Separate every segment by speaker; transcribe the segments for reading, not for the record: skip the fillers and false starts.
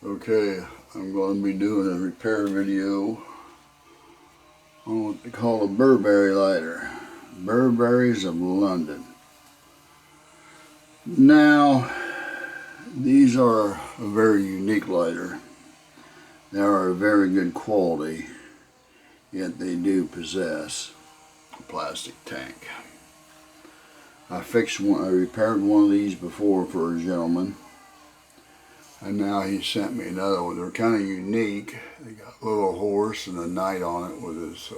Speaker 1: Okay, I'm going to be doing a repair video on what they call a Burrberry lighter. Burberries of London. Now, these are a very unique lighter. They are a very good quality, yet they do possess a plastic tank. I repaired one of these before for a gentleman. And now he sent me another one. They're kind of unique. They got a little horse and a knight on it with his,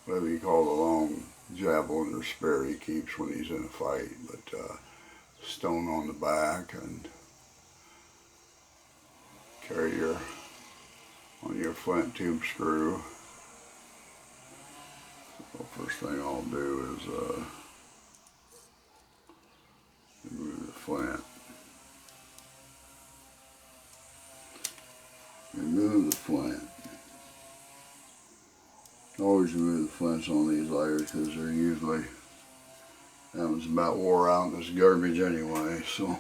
Speaker 1: whatever you call the long javelin or spear he keeps when he's in a fight. But stone on the back and carry on your flint tube screw. So first thing I'll do is remove the flint. Remove the flint. Always remove the flints on these lighters because they're usually, that one's about wore out and it's garbage anyway, so.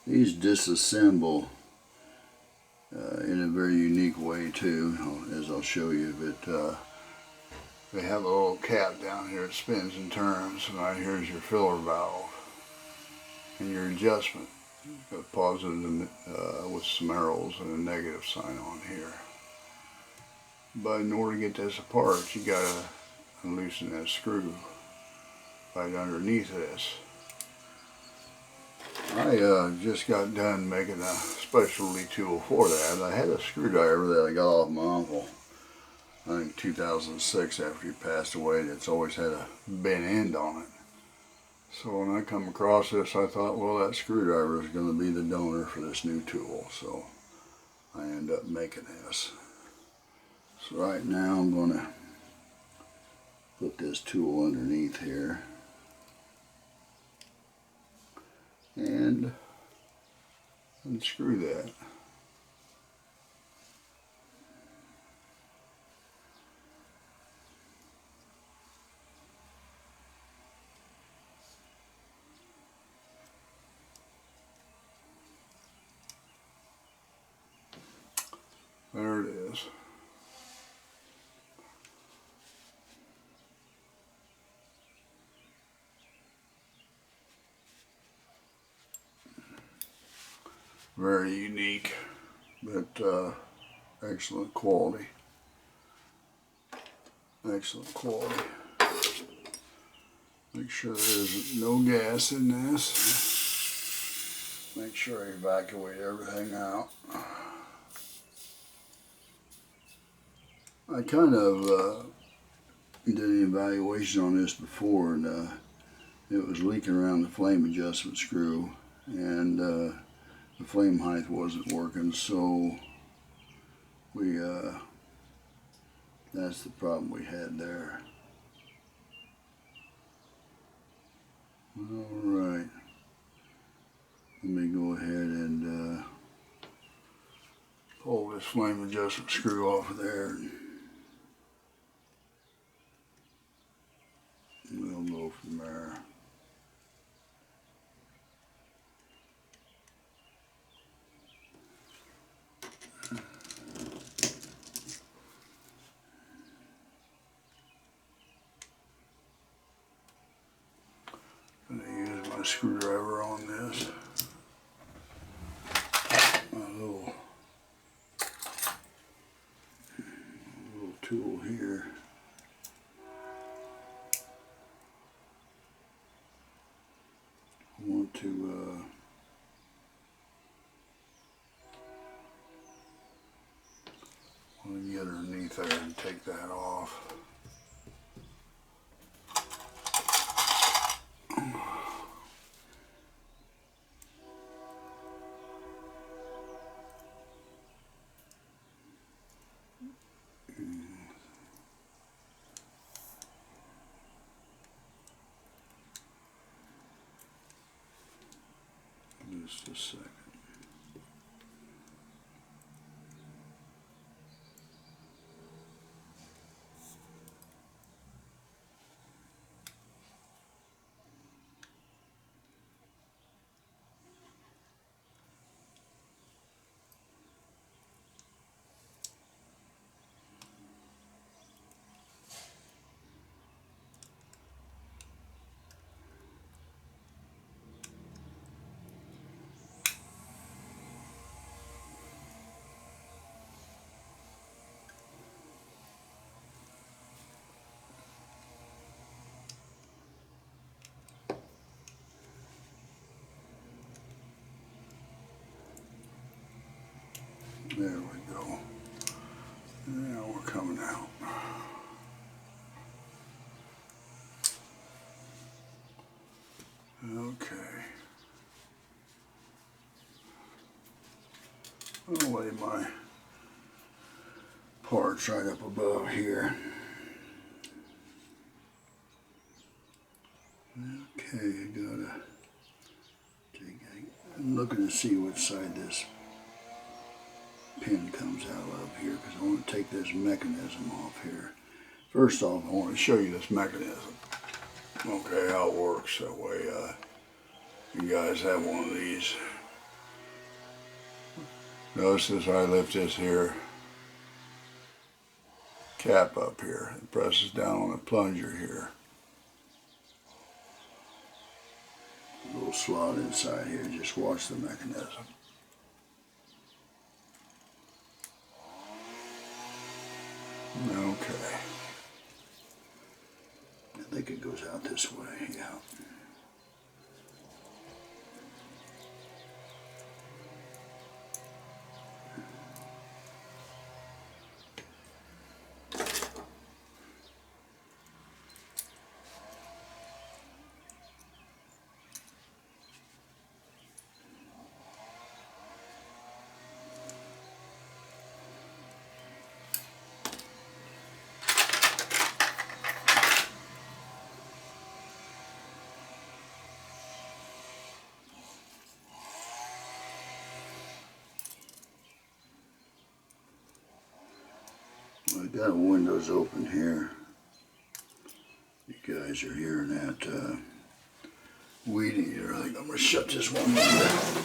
Speaker 1: These disassemble in a very unique way too, as I'll show you, but they have a little cap down here that spins and turns, and right here's your filler valve and your adjustment. Got a positive with some arrows and a negative sign on here. But in order to get this apart, you gotta loosen that screw right underneath this. I just got done making a specialty tool for that. I had a screwdriver that I got off my uncle, I think 2006, after he passed away. That's always had a bent end on it. So when I come across this, I thought, well, that screwdriver is going to be the donor for this new tool. So I end up making this. So right now I'm going to put this tool underneath here and unscrew that. There it is. Very unique, but excellent quality. Excellent quality. Make sure there's no gas in this. Make sure I evacuate everything out. I kind of did an evaluation on this before, and it was leaking around the flame adjustment screw, and the flame height wasn't working, so we that's the problem we had there. Alright, let me go ahead and pull this flame adjustment screw off of there. We'll go from there. I'm going to use my screwdriver on this. My little tool here. I want to get underneath there and take that off. Just a second. There we go. Now we're coming out. Okay. I'll lay my parts right up above here. Okay, I'm looking to see which side this pin comes out of here, because I want to take this mechanism off here. First off, I want to show you this mechanism. Okay, how it works. That way you guys have one of these. Notice as I lift this here cap up here, it presses down on the plunger here. A little slot inside here, just watch the mechanism. Okay. I think it goes out this way, yeah. I got windows open here. You guys are hearing that weed eater. I think I'm going to shut this one window.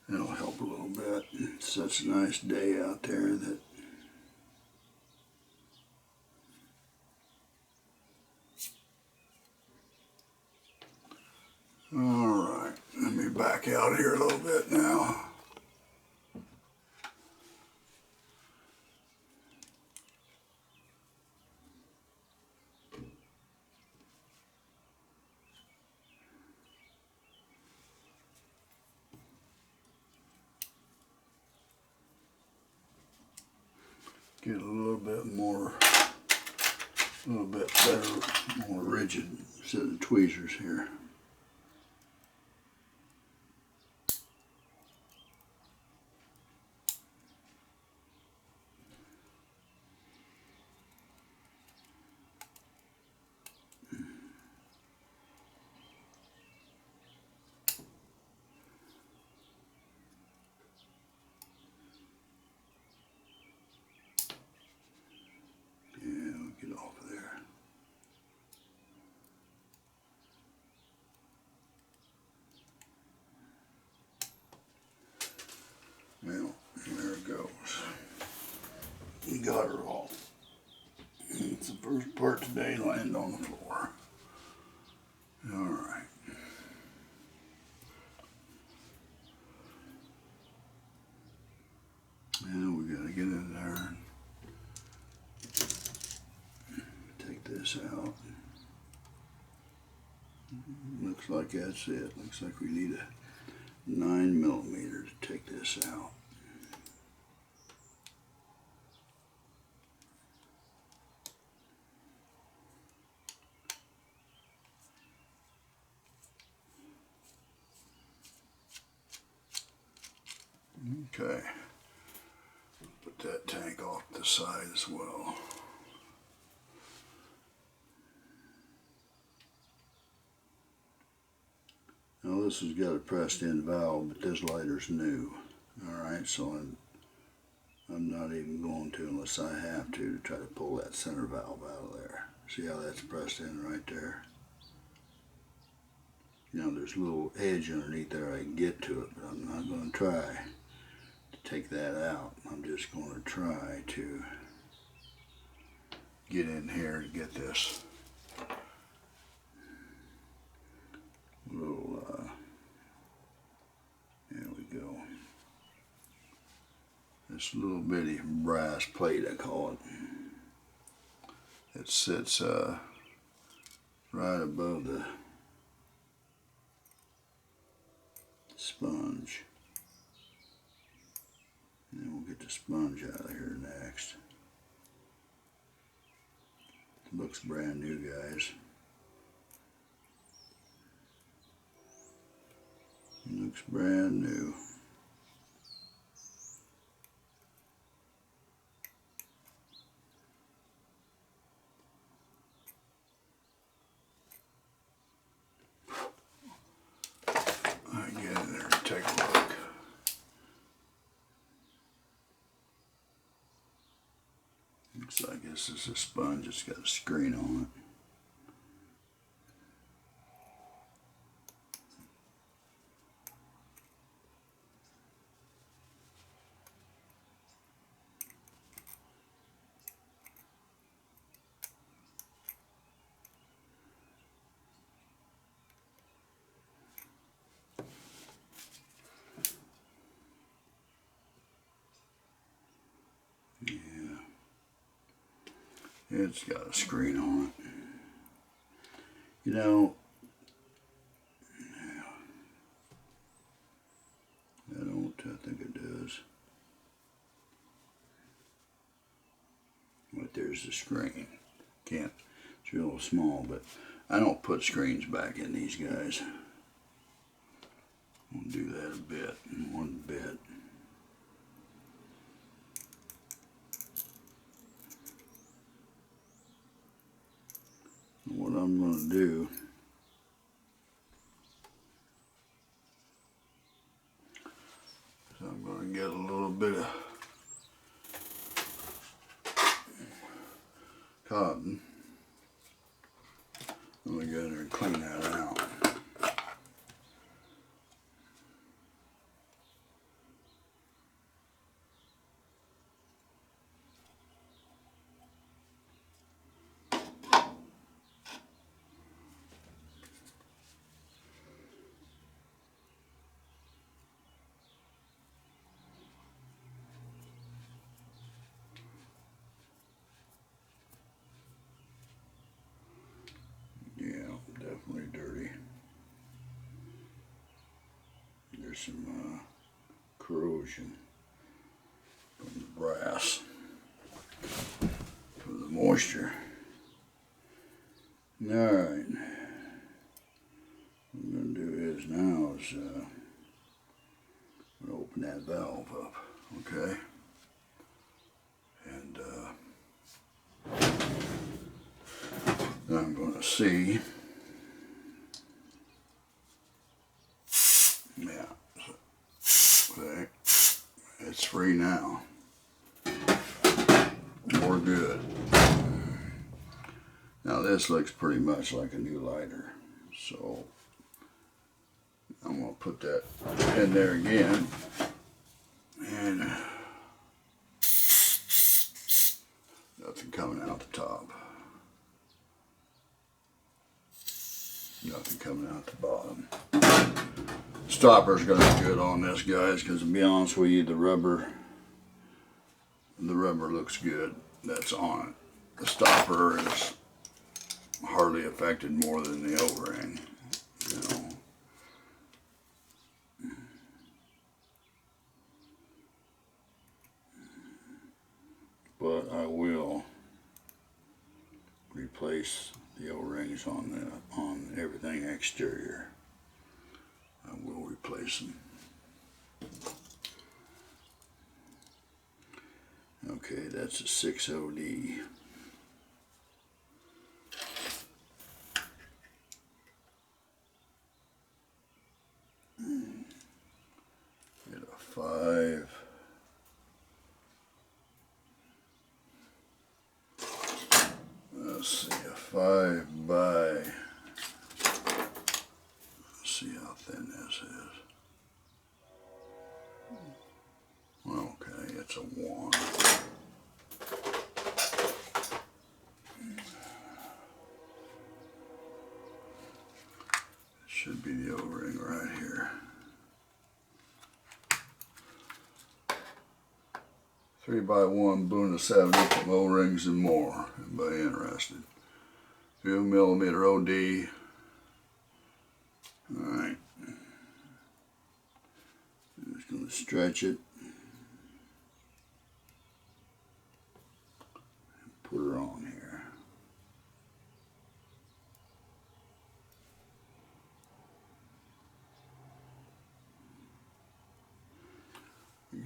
Speaker 1: That'll help a little bit. It's such a nice day out there that alright, let me back out here a little bit now. Get a little bit better, more rigid set of tweezers here. Get off of there. Well, there it goes. We got her all. It's the first part today landed on the floor. Alright. Now we gotta get in there and take this out. Looks like that's it. Looks like we need a 9mm to take this out. Okay. Put that tank off the side as well. Now this has got a pressed in valve, but this lighter's new. Alright, so I'm not even going to unless I have to try to pull that center valve out of there. See how that's pressed in right there? You know, there's a little edge underneath there I can get to it, but I'm not going to try to take that out. I'm just going to try to get in here and get this little, there we go. This little bitty brass plate, I call it. It sits right above the sponge. And then we'll get the sponge out of here next. It looks brand new, guys. It looks brand new. Alright, get in there and take a look. Looks like this is a sponge. It's got a screen on it. It's got a screen on it. You know, I think it does. But there's the screen. Can't, it's real small, but I don't put screens back in these guys. We'll do that a bit, in one bit. What I'm going to do is I'm going to get a little bit of cotton. I'm going to go in there and clean that out. Definitely dirty. There's some corrosion from the brass, from the moisture. Alright, what I'm going to do is now is I'm going to open that valve up, okay? And then I'm going to see. Yeah, okay, it's free now. We're good. Now this looks pretty much like a new lighter, so I'm going to put that in there again, and nothing coming out the top, nothing coming out the bottom. Stopper's going to be good on this, guys, because to be honest with you, the rubber looks good. That's on it. The stopper is hardly affected more than the O-ring, you know. But I will replace the O-rings on everything exterior. I will replace them. Okay, that's a 6OD. Get a 5. Let's see, a 5 by, let's see how thin this is. Okay, it's a 1. It should be the O-ring right here. 3x1 Buna 70 from O-rings and more. Anybody interested? 2mm OD. Alright. I'm just going to stretch it.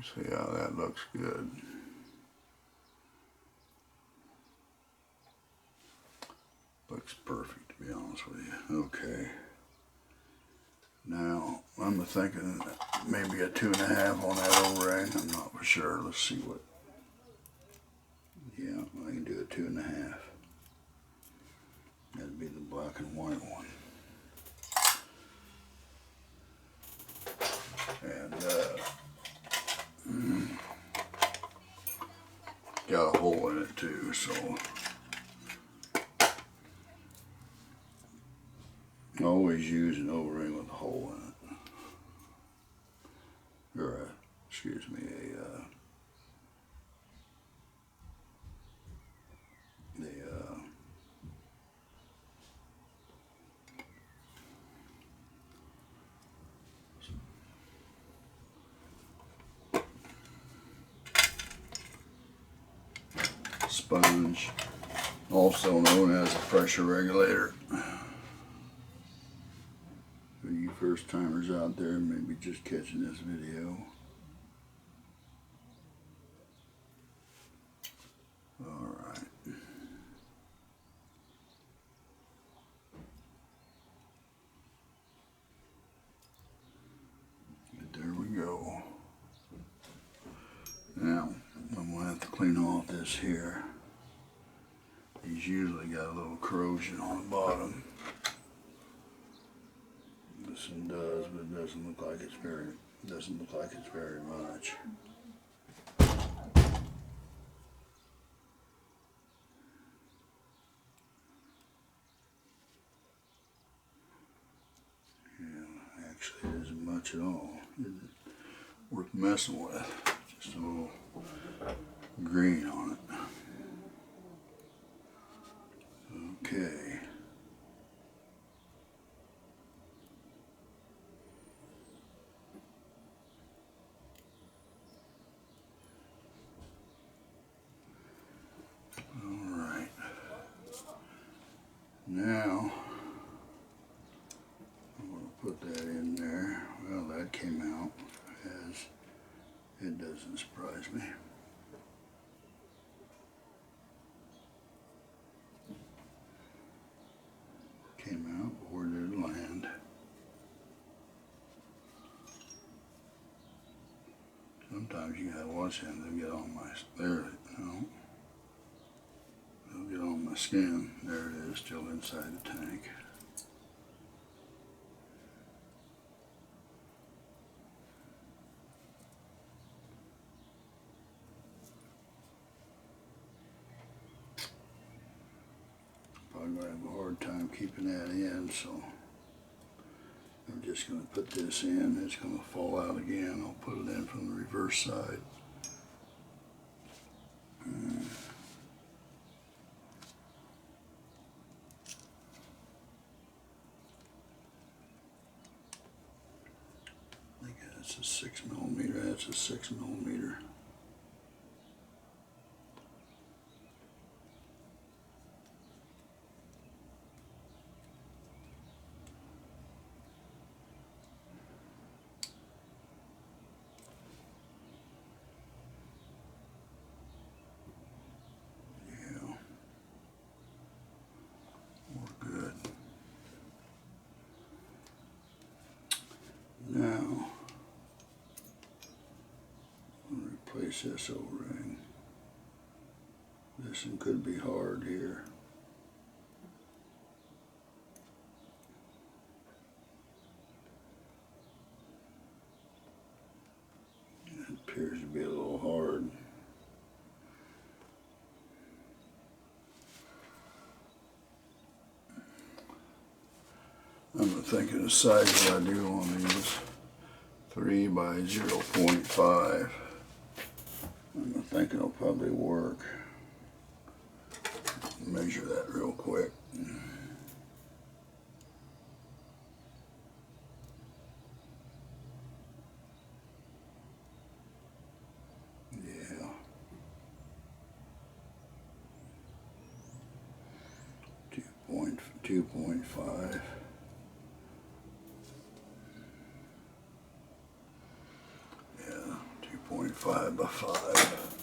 Speaker 1: See how that looks good. Looks perfect, to be honest with you. Okay. Now, I'm thinking maybe a 2.5 on that O-ring. I'm not for sure. Let's see what. Yeah, I can do a 2.5. That'd be the black and white one. And got a hole in it too, so always use an O-ring with a hole in it. Or excuse me, sponge, also known as a pressure regulator. For you first timers out there, maybe just catching this video. Alright. There we go. Now, I'm going to have to clean off this here. He's usually got a little corrosion on the bottom. This one does, but it doesn't look like it's very much. Yeah, actually it isn't much at all. It isn't worth messing with. Just a little green on it. Okay. Alright. Now, I'm going to put that in there. Well, that came out as it doesn't surprise me. Came out, but where did it land? Sometimes you gotta watch them. They'll get on my, there, no. They'll get on my skin. There it is, still inside the tank. Probably gonna have a hard time keeping that in, so I'm just going to put this in. It's going to fall out again. I'll put it in from the reverse side. I think that's a 6mm. That's a 6mm. Now, I'll replace this O-ring. This one could be hard here. It appears to be a little hard. I'm thinking the size I do on these 3 by 0.5. I'm thinking it'll probably work. Measure that real quick. Yeah. 2.5. Yeah, 2.5. 5 by 5.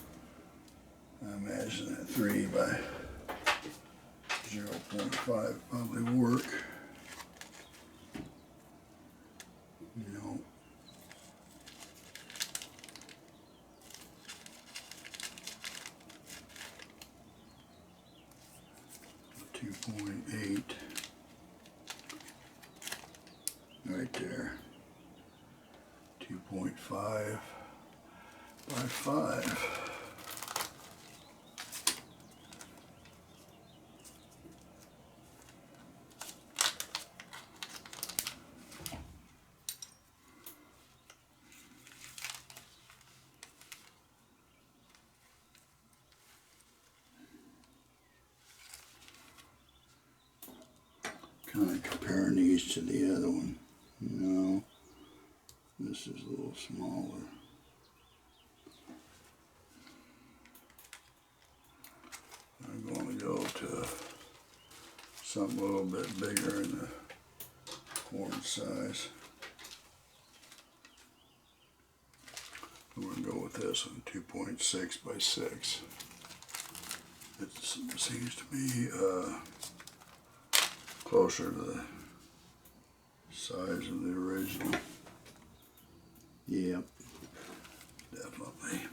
Speaker 1: I imagine that 3 by 0.5 probably work. You know, 2.8 right there. 2.5 by 5. Kind of comparing these to the other one. No, this is a little smaller. I'm going to go to something a little bit bigger in the horn size. We're going to go with this one, 2.6 by 6. It seems to be closer to the size of the original. Yep, definitely.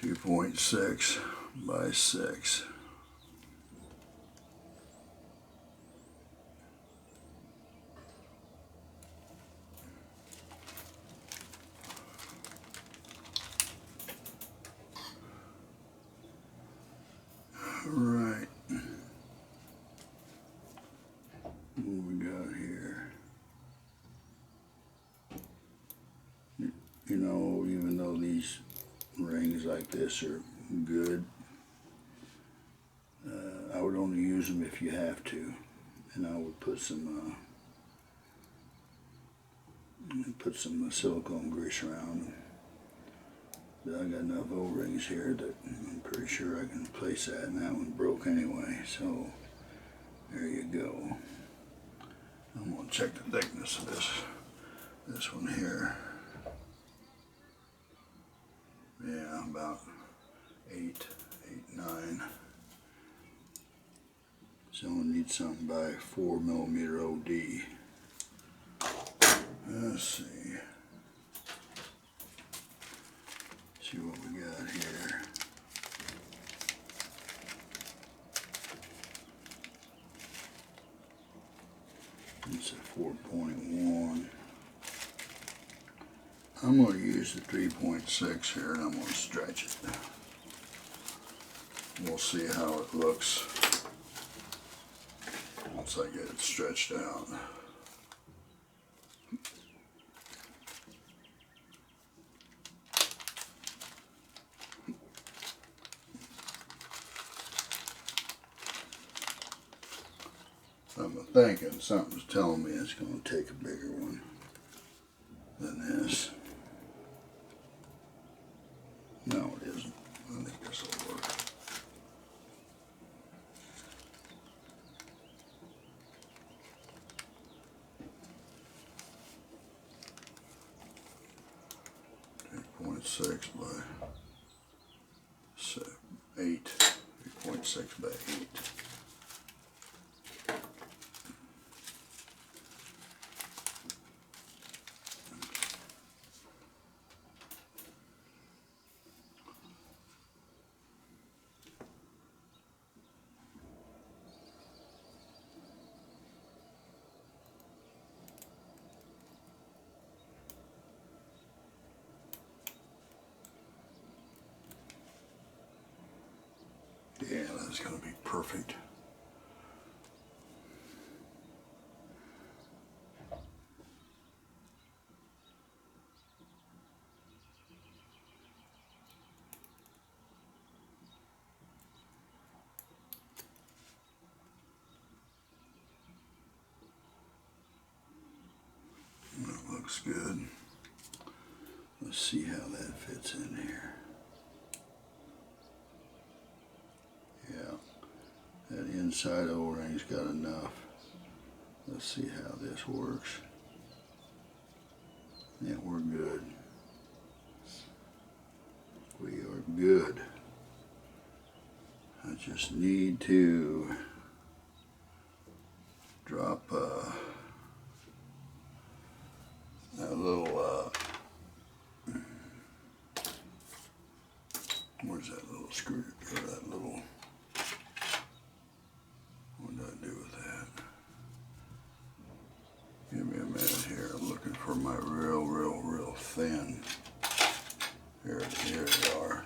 Speaker 1: 2.6 by 6. Right. What we got here? You know, even though these rings like this are good, I would only use them if you have to, and I would put some silicone grease around them. But I got enough O-rings here that I'm pretty sure I can place that, and that one broke anyway, so there you go. I'm going to check the thickness of this one here. Yeah, about 8, 9. So I need something by 4mm OD. Let's see. See what we got here. It's a 4.1. I'm going to use the 3.6 here, and I'm going to stretch it. We'll see how it looks once I get it stretched out. I'm thinking something's telling me it's going to take a bigger one than this. No, it isn't. I think this will work. .6 by 8. 3.6 by 8. Yeah, that's going to be perfect. That looks good. Let's see how that fits in here. Yeah, that inside O-ring's got enough. Let's see how this works. Yeah, we're good. We are good. I just need to drop that little, where's that little screw, or that little, what did I do with that? Give me a minute here, I'm looking for my real thin. Here they are.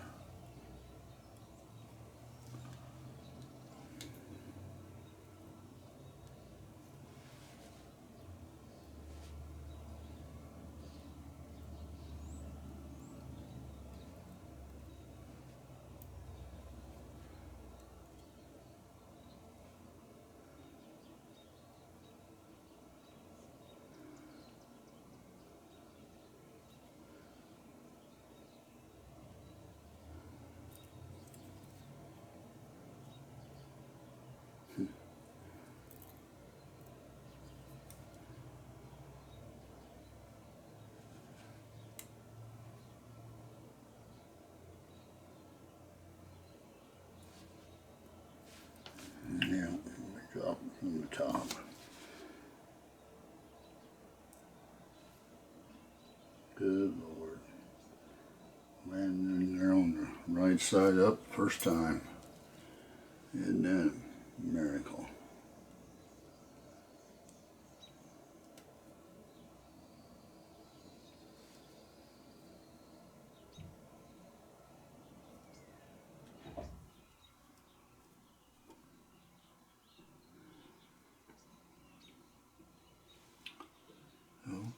Speaker 1: Yeah, drop from the top. Good Lord. Landing there on the right side up first time. Isn't that a miracle?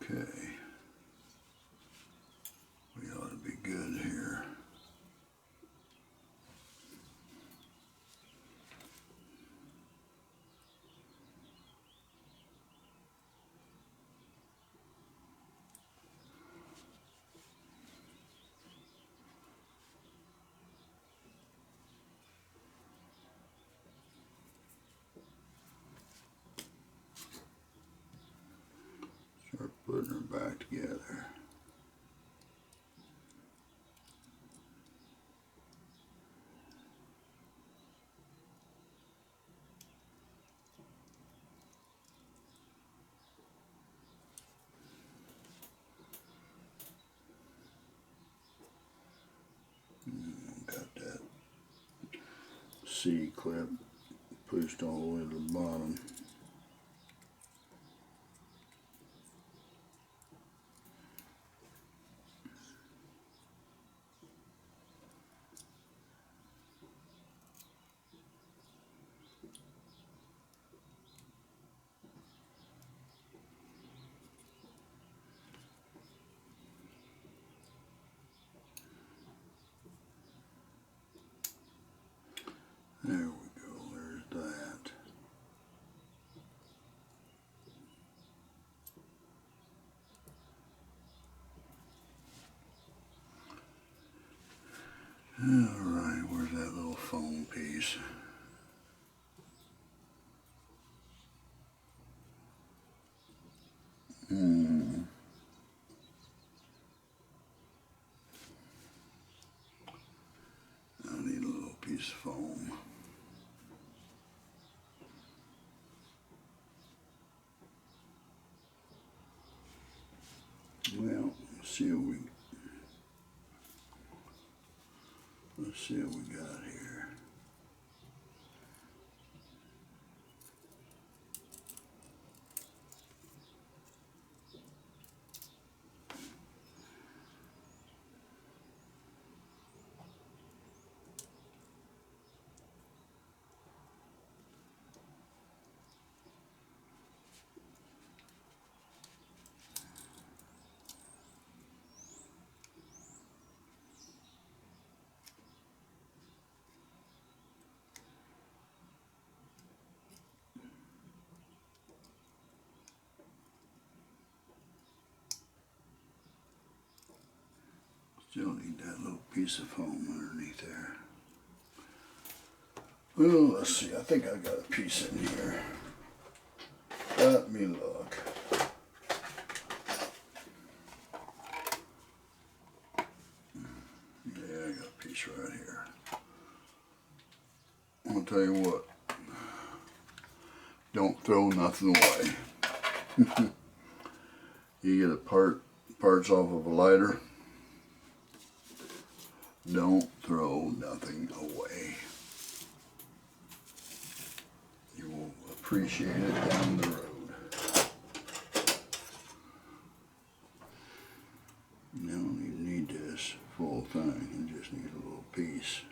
Speaker 1: Okay. We ought to be good here. Start putting her back together. Got that C clip pushed all the way to the bottom. There we go, there's that. Alright, where's that little foam piece? I need a little piece of foam. Well, let's see what we got here. Still need that little piece of foam underneath there. Well, let's see. I think I got a piece in here. Let me look. Yeah, I got Don't throw nothing away. You get parts off of a lighter, don't throw nothing away. You will appreciate it down the road. You don't even need this full thing, you just need a little piece.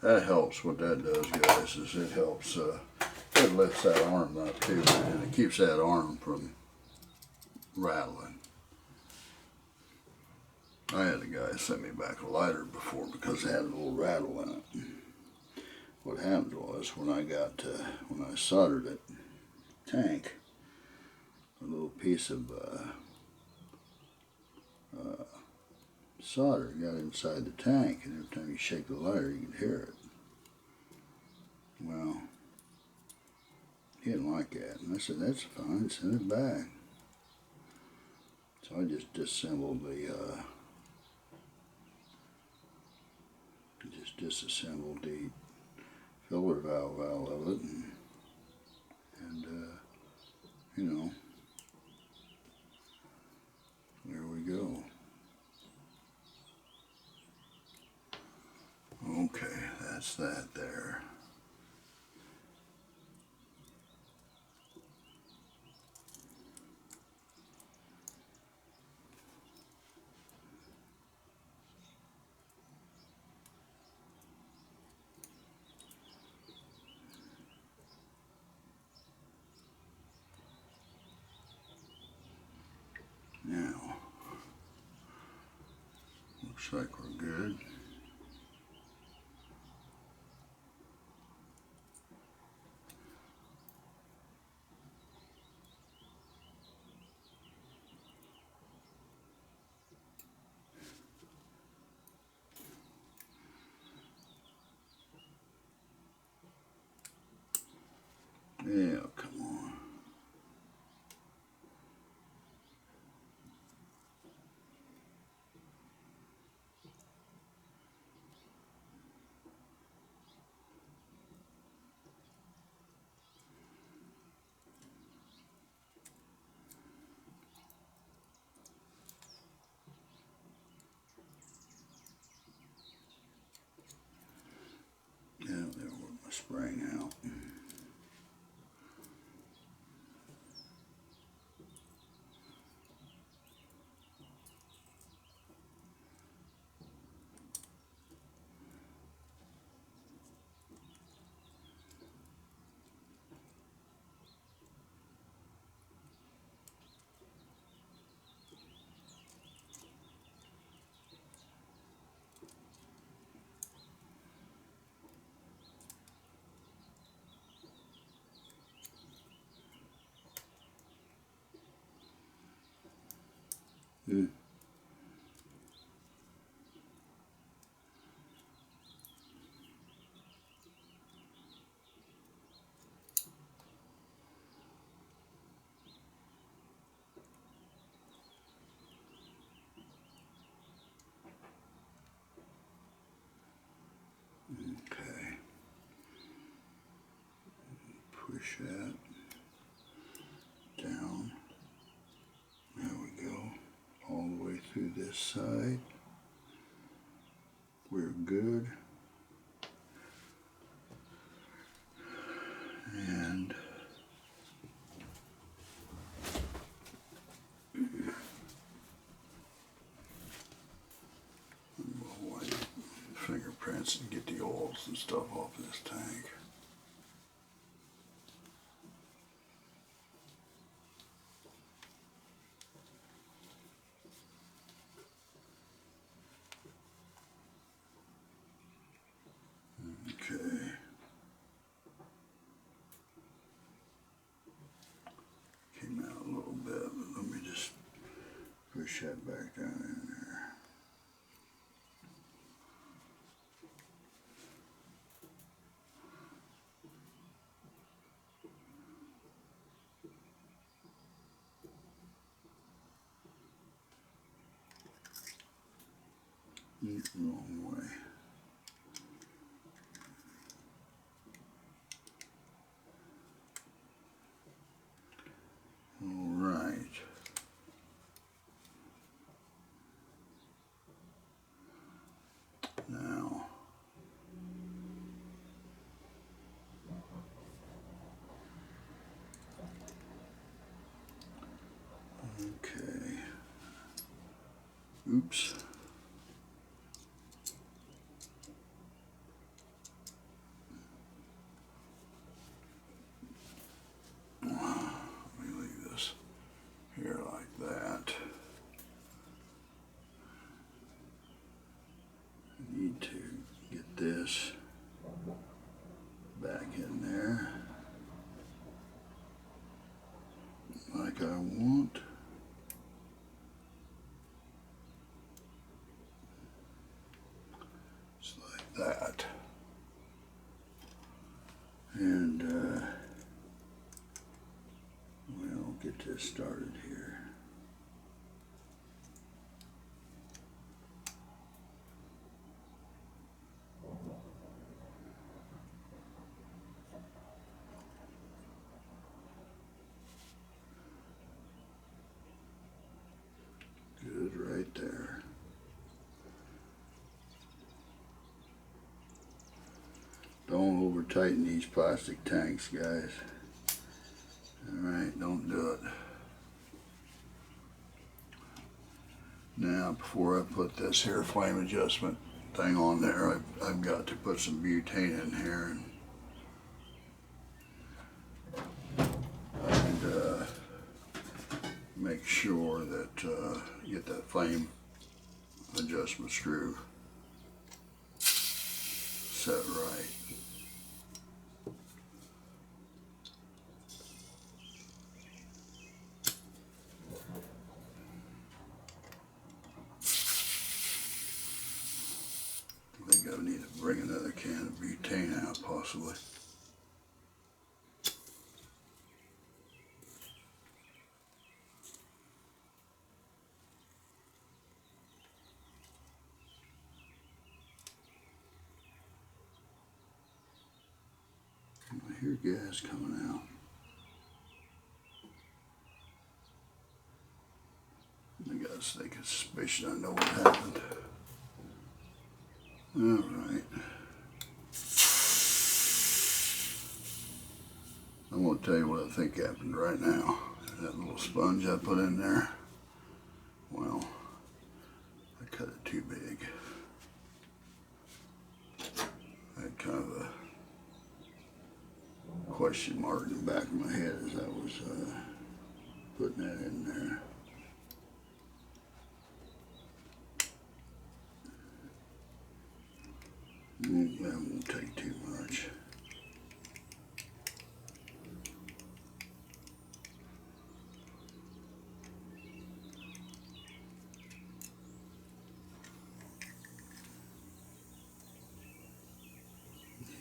Speaker 1: That helps. What that does, guys, is it helps, it lifts that arm up too, and it keeps that arm from rattling. I had a guy send me back a lighter before because it had a little rattle in it. What happened was when I soldered it, tank, a little piece of solder got inside the tank, and every time you shake the lighter, you could hear it. Well, he didn't like that, and I said, "That's fine, send it back." So I just disassembled the filler valve out of it, and you know, there we go. Okay, that's that there. Now, looks like we're good. Yeah, come on. Yeah, there work my spring out. Mm. Okay. Push that down. There we go. All the way through this side. We're good. And we'll wipe fingerprints and get the oils and stuff off this tank. Okay. Came out a little bit, but let me just push that back down in there. Wrong way. All right. Now, okay. Oops. Let me leave this here like that. Need to get this back in there like I want. Just like that. And we'll get this started here. Good right there. Don't over tighten these plastic tanks, guys. Alright, don't do it. Now, before I put this here flame adjustment thing on there, I've got to put some butane in here and make sure that you get that flame adjustment screw set right. I think I need to bring another can of butane out possibly. I hear gas coming out. I got a sneaking suspicion I know what happened. Alright. I'm going to tell you what I think happened right now. That little sponge I put in there, well, I cut it too big. I had kind of a question mark in the back of my head as I was putting that in there. That won't take too much.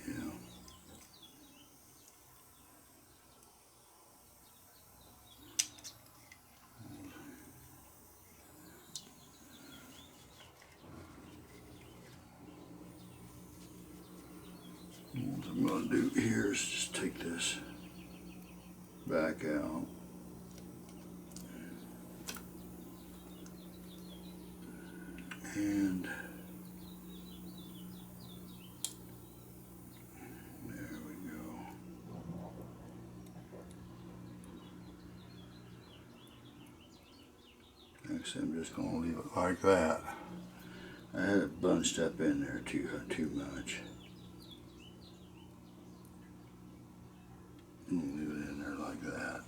Speaker 1: Yeah. What I'm going to do here is just take this back out. And there we go. Actually, I'm just going to leave it like that. I had it bunched up in there too much. I'm going to leave it in there like that.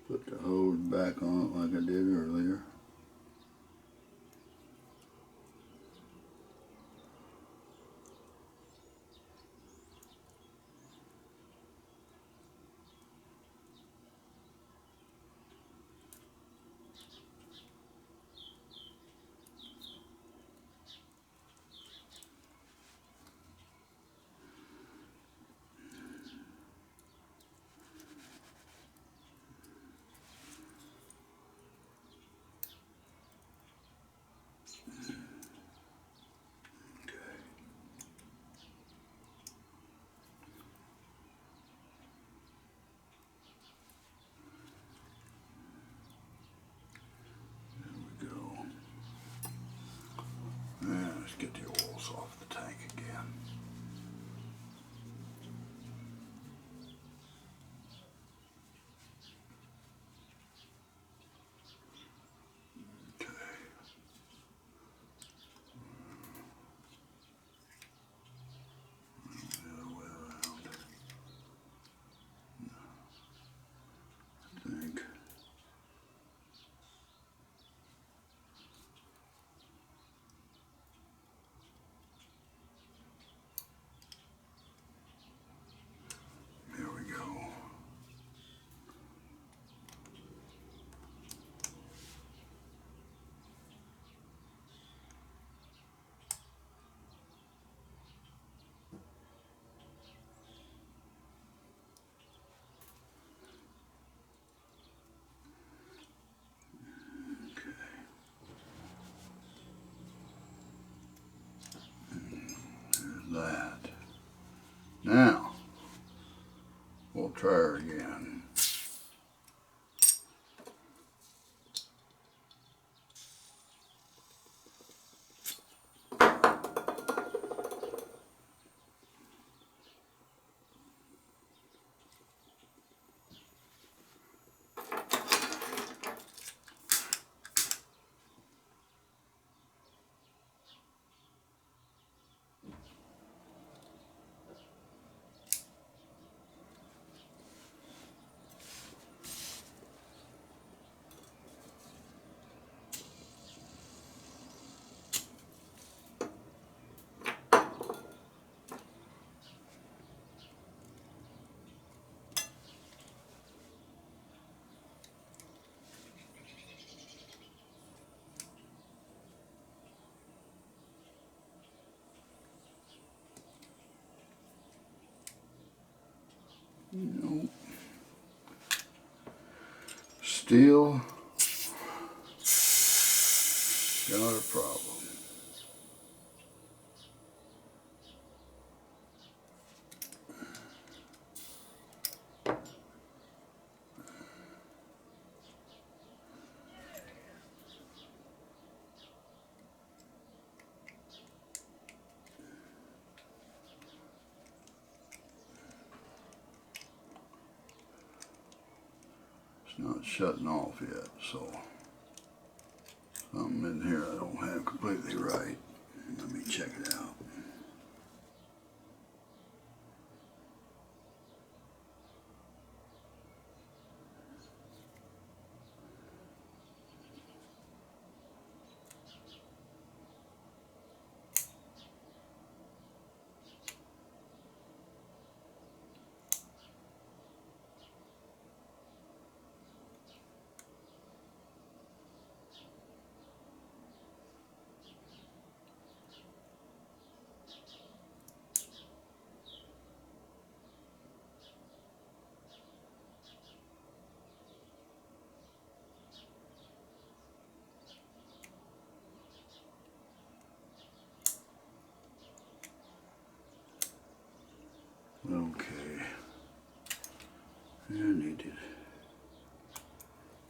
Speaker 1: Put the hose back on it like I did earlier. get the oils off the tank again. That. Now, we'll try her again. Nope. Still got a problem. It's not shutting off yet, so something in here I don't have completely right. Let me check it out. Okay, I need to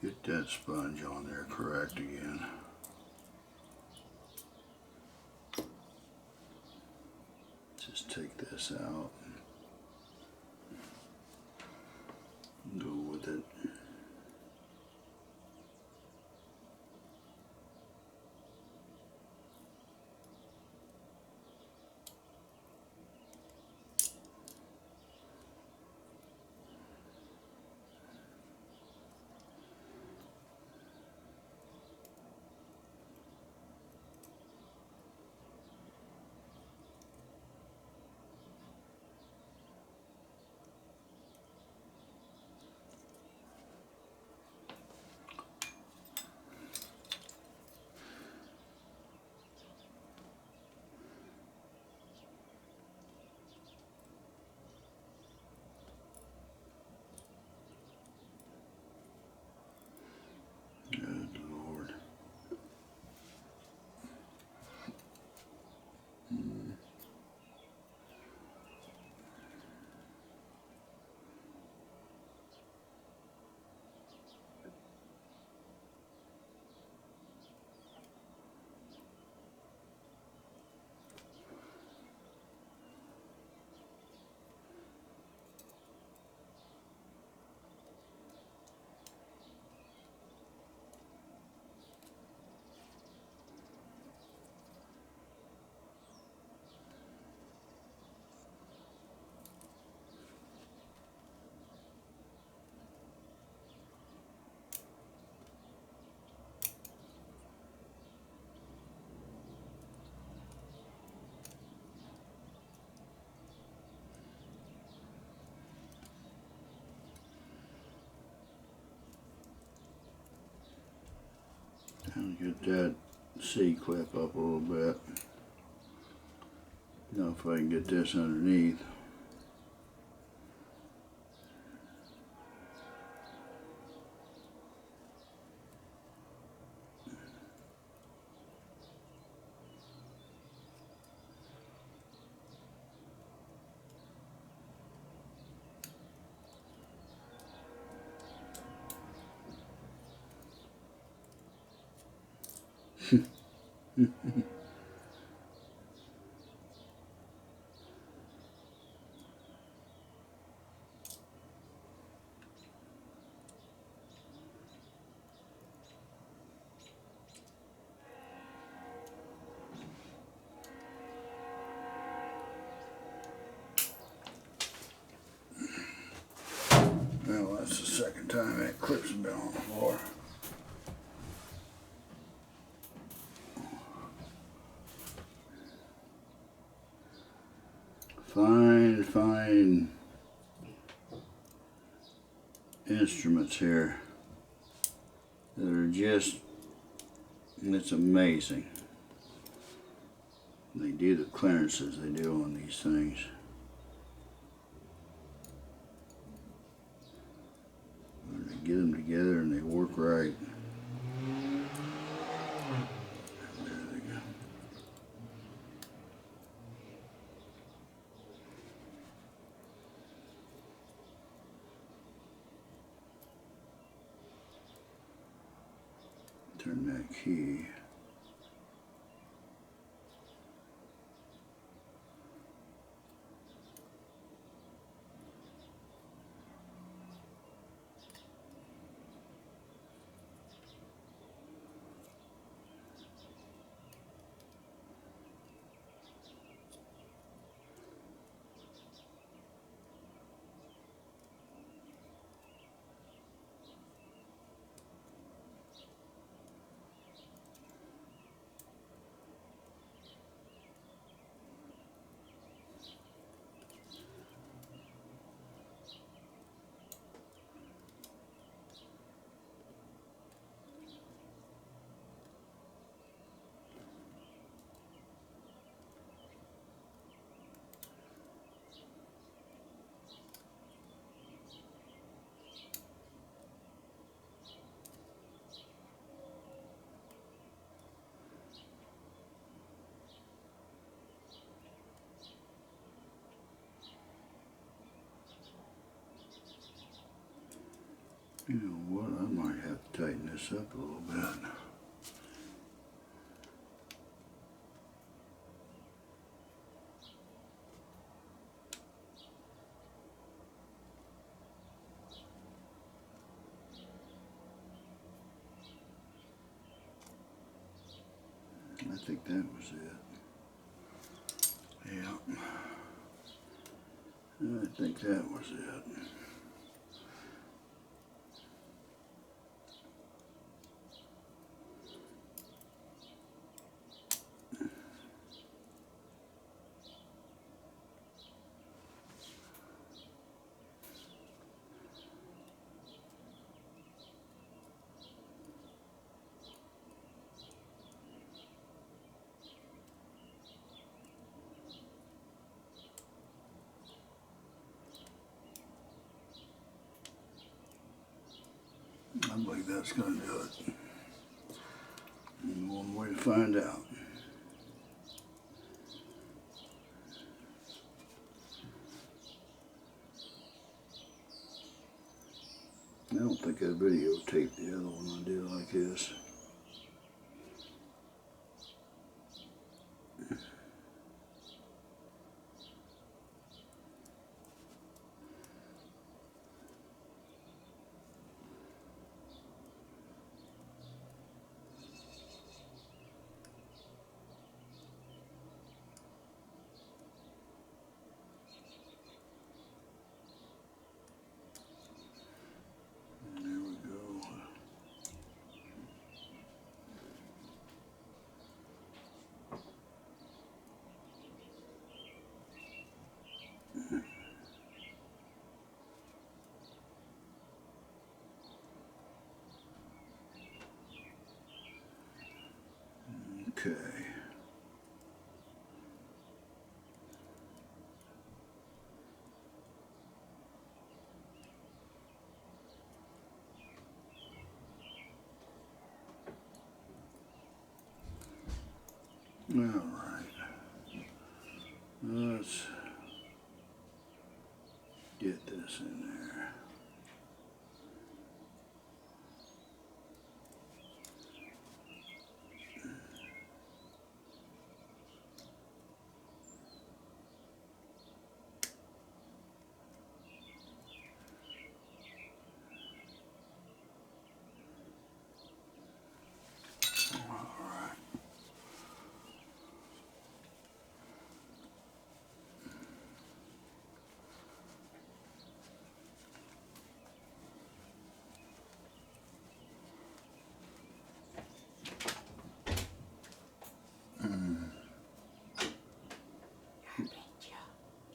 Speaker 1: get that sponge on there correct again. Just take this out and go with it. Get that C-clip up a little bit. Now if I can get this underneath. Well, that's the second time that clip's been on the floor. Fine instruments here that are just, it's amazing. They do the clearances they do on these things. They get them together and they work right. There they go. Turn that key. You know what, I might have to tighten this up a little bit. I think that was it. Yeah. I think that was it. I believe that's going to do it. And one way to find out. I don't think I videotaped the other one I did like this. There we go. Alright. Let's get this in there.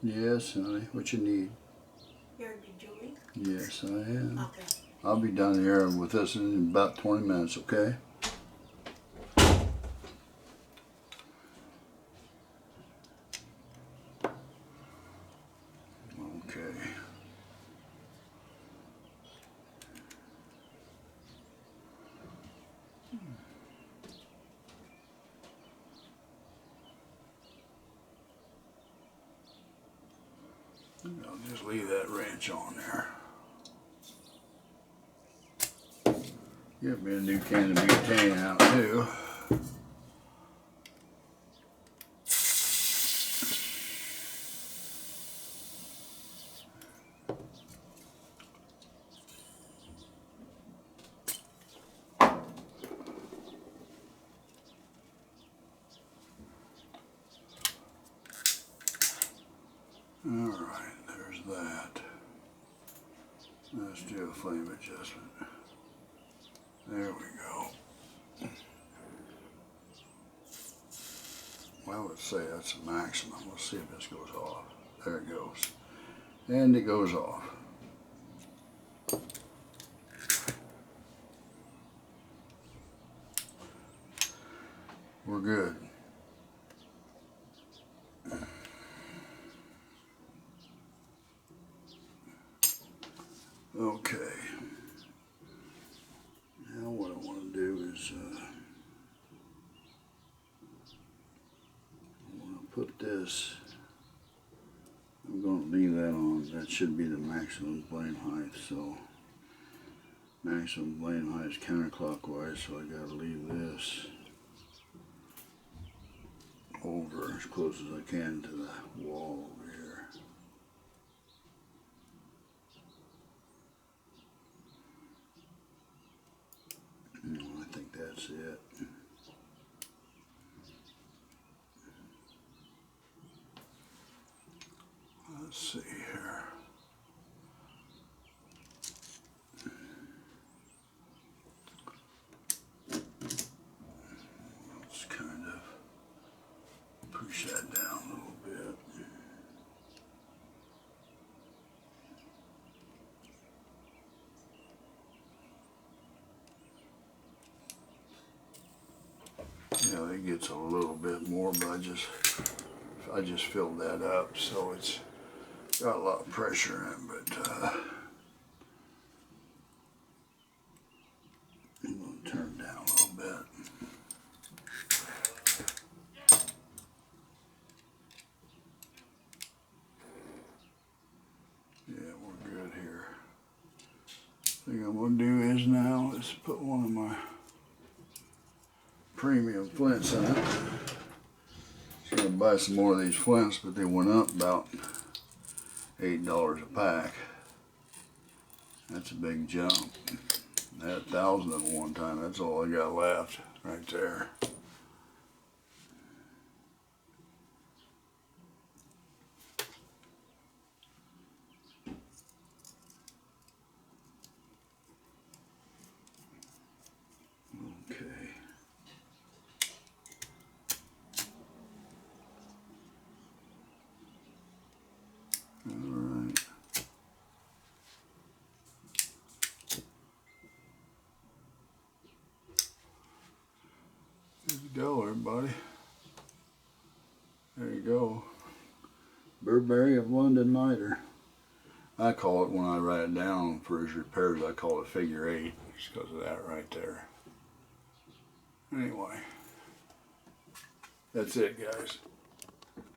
Speaker 1: Yes, honey. What you need?
Speaker 2: You already doing?
Speaker 1: Yes, I am.
Speaker 2: Okay.
Speaker 1: I'll be down here with this in about 20 minutes, okay? Okay. I'll just leave that wrench on there. Get me a new can of butane out too. Alright, there's that. Let's do a flame adjustment. There we go. Well, let's say that's a maximum. Let's see if this goes off. There it goes. And it goes off. We're good. Okay. Now what I want to do is I want to put this, I'm going to leave that on. That should be the maximum flame height. So maximum flame height is counterclockwise, so I got to leave this over as close as I can to the wall over here. No, I think that's it. Let's see here. Let's kind of push that down a little bit. Yeah, it gets a little bit more, but I just filled that up, so it's got a lot of pressure in it, but I'm going to turn it down a little bit. Yeah, we're good here. Thing I'm going to do is now is put one of my premium flints in it. Just going to buy some more of these flints, but they went up about $8 a pack. That's a big jump. I had 1,000 of them one time. That's all I got left right there. Okay. All right. There you go, everybody. There you go. Burrberry of London lighter. I call it, when I write it down for his repairs, I call it figure 8, just because of that right there. Anyway. That's it, guys.